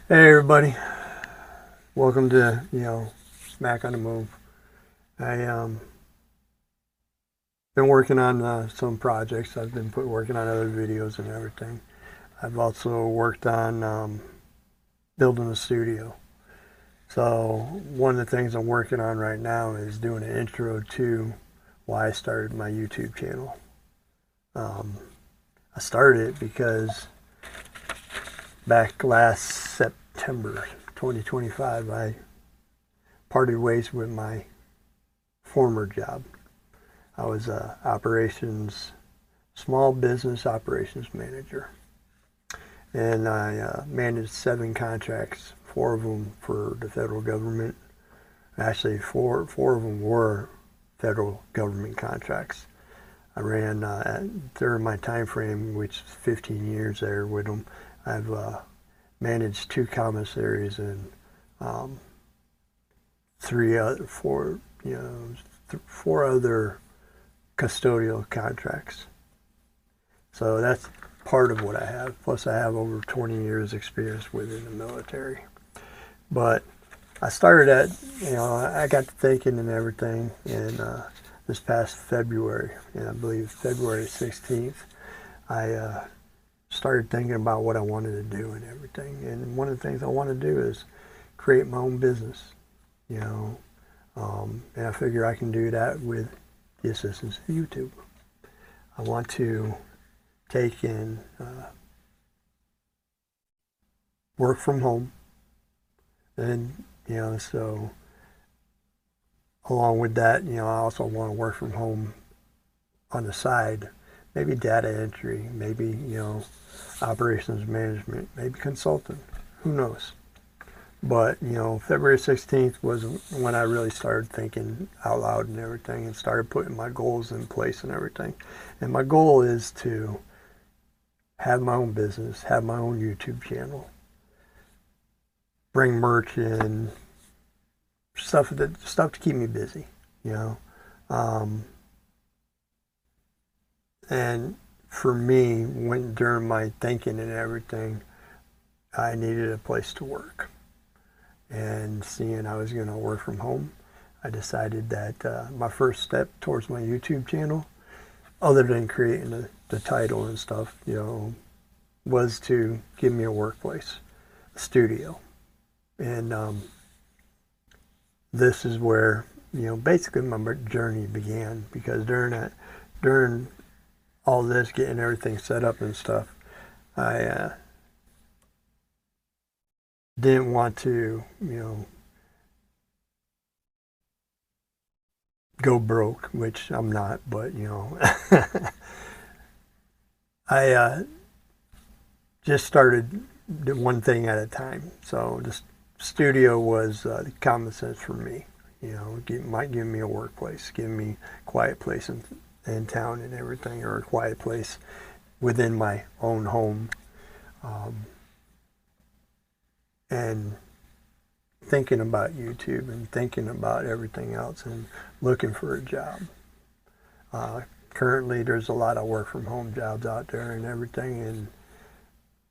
Hey everybody, welcome to Smack on the Move. I been working on some projects. I've been working on other videos and everything. I've also worked on building a studio. So one of the things I'm working on right now is doing an intro to why I started my YouTube channel. I started it because back last September 2025, I parted ways with my former job. I was a small business operations manager, and I managed 7 contracts, 4 of them for the federal government. Actually, four of them were federal government contracts. I ran during my time frame, which is 15 years there with them. I've managed 2 commissaries and um, 4 other custodial contracts. So that's part of what I have. Plus, I have over 20 years experience within the military. But I started I got to thinking and everything in this past February, and I believe February 16th, I started thinking about what I wanted to do and everything. And one of the things I want to do is create my own business, you know. And I figure I can do that with the assistance of YouTube. I want to take in work from home, and so along with that, I also want to work from home on the side, maybe data entry, maybe operations management, maybe consulting. Who knows? But February 16th was when I really started thinking out loud and everything, and started putting my goals in place and everything. And my goal is to have my own business, have my own YouTube channel, bring merch in, stuff to keep me busy, you know. And for me, during my thinking and everything, I needed a place to work. And seeing I was going to work from home, I decided that my first step towards my YouTube channel, other than creating the title and stuff, was to give me a workplace, a studio. And this is where, basically my journey began, because during all this, getting everything set up and stuff, I didn't want to, go broke, which I'm not, but, I just started one thing at a time. So the studio was common sense for me. Might give me a workplace, give me a quiet place in town and everything, or a quiet place within my own home. And thinking about YouTube and thinking about everything else and looking for a job. Currently, there's a lot of work from home jobs out there and everything, and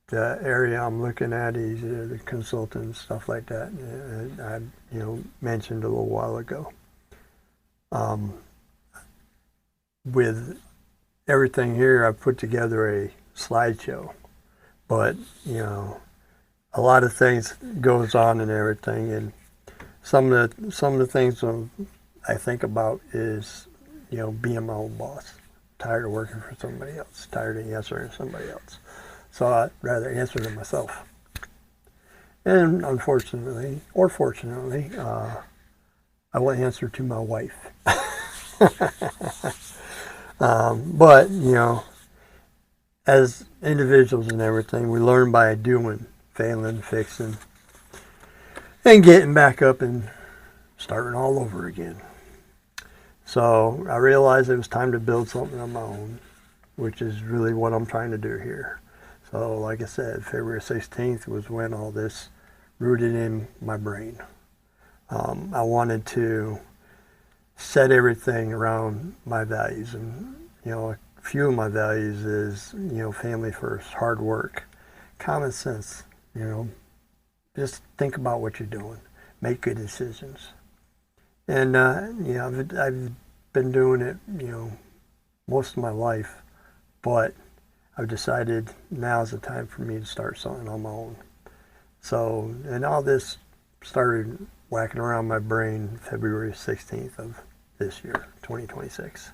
the area I'm looking at is the consultants, stuff like that. And I, mentioned a little while ago. With everything here, I've put together a slideshow, but a lot of things goes on and everything, and some of the things I think about is being my own boss. Tired of working for somebody else. Tired of answering somebody else. So I'd rather answer to myself. And unfortunately, or fortunately, I will answer to my wife. But as individuals and everything, we learn by doing, failing, fixing, and getting back up and starting all over again. So I realized it was time to build something on my own, which is really what I'm trying to do here. So like I said, February 16th was when all this rooted in my brain. I wanted to set everything around my values, and a few of my values is family first, hard work, common sense, just think about what you're doing. Make good decisions. And, I've been doing it, most of my life, but I've decided now's the time for me to start something on my own. So, and all this started whacking around my brain February 16th of this year, 2026.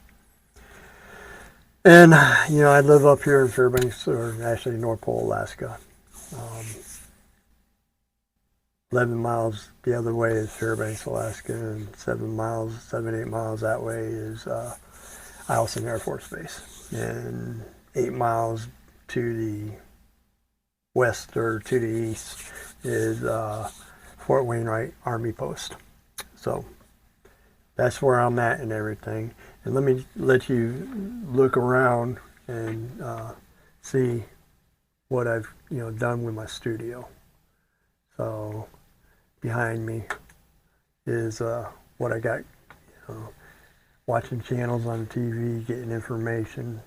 And, I live up here in Fairbanks, or actually North Pole, Alaska. 11 miles the other way is Fairbanks, Alaska, and 7, 8 miles that way is Eielson Air Force Base. And 8 miles to the west or to the east is Fort Wainwright Army Post. So that's where I'm at and everything. And let me let you look around and see what I've done with my studio. So behind me is what I got, watching channels on TV, getting information.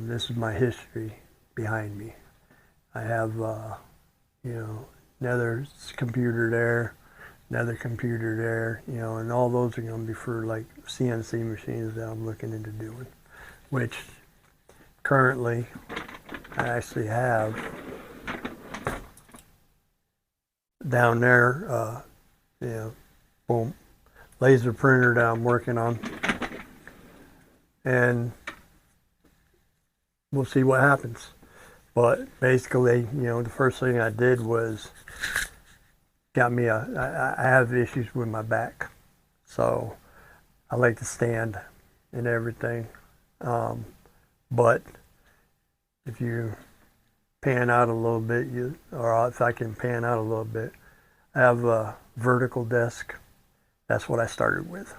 This is my history behind me. I have another computer there, another computer there, and all those are going to be for like CNC machines that I'm looking into doing, which currently I actually have down there, boom, laser printer that I'm working on, and we'll see what happens. But basically, the first thing I did was got me I have issues with my back, so I like to stand and everything. But if you pan out a little bit, or if I can pan out a little bit, I have a vertical desk. That's what I started with.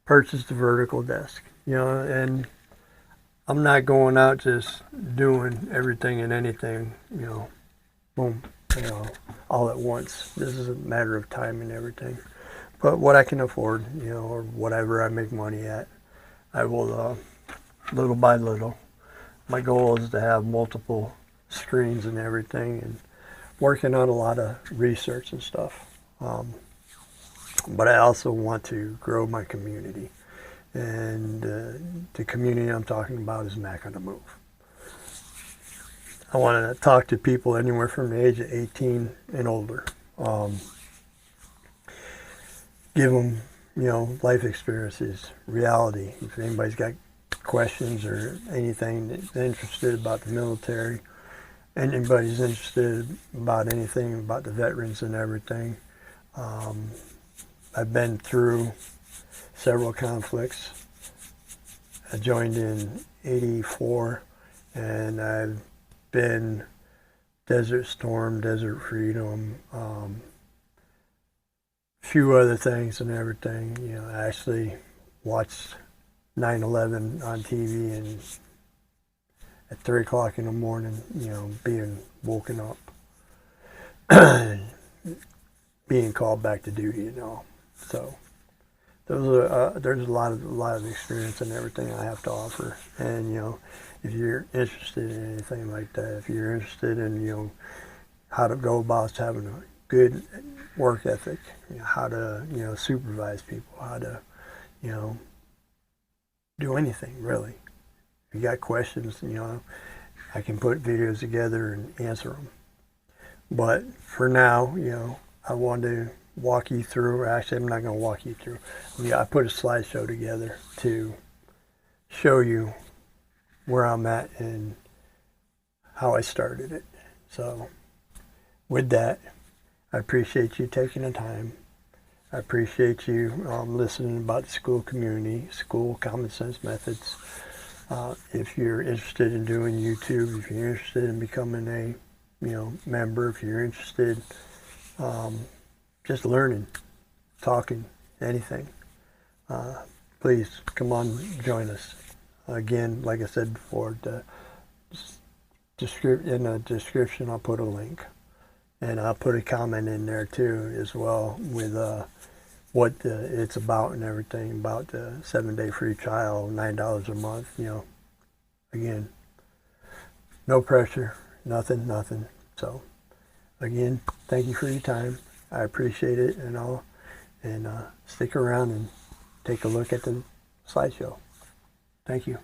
Purchased a vertical desk, and I'm not going out just doing everything and anything, boom, all at once. This is a matter of time and everything. But what I can afford, or whatever I make money at, I will, little by little. My goal is to have multiple screens and everything, and working on a lot of research and stuff. But I also want to grow my community. And the community I'm talking about is Mac on the Move. I want to talk to people anywhere from the age of 18 and older. Give them, life experiences, reality. If anybody's got questions or anything that's interested about the military, anybody's interested about anything about the veterans and everything. I've been through several conflicts. I joined in '84, and I've been Desert Storm, Desert Freedom, a few other things and everything. I actually watched 9/11 on TV, and at 3 o'clock in the morning, being woken up, being called back to duty, So there's a lot of experience and everything I have to offer. And if you're interested in anything like that, if you're interested in how to go about having a good work ethic, how to supervise people, how to do anything really. If you got questions, I can put videos together and answer them. But for now, I want to walk you through, or actually I'm not going to walk you through. I put a slideshow together to show you where I'm at and how I started it. So with that, I appreciate you taking the time. I appreciate you listening about the school community, school common sense methods. If you're interested in doing YouTube, if you're interested in becoming a member, if you're interested just learning, talking, anything, please come on, join us. Again, like I said before, in the description I'll put a link, and I'll put a comment in there too as well with what it's about and everything, about the 7-day free trial, $9 a month. Again, no pressure, nothing. So again, thank you for your time. I appreciate it and all. And stick around and take a look at the slideshow. Thank you.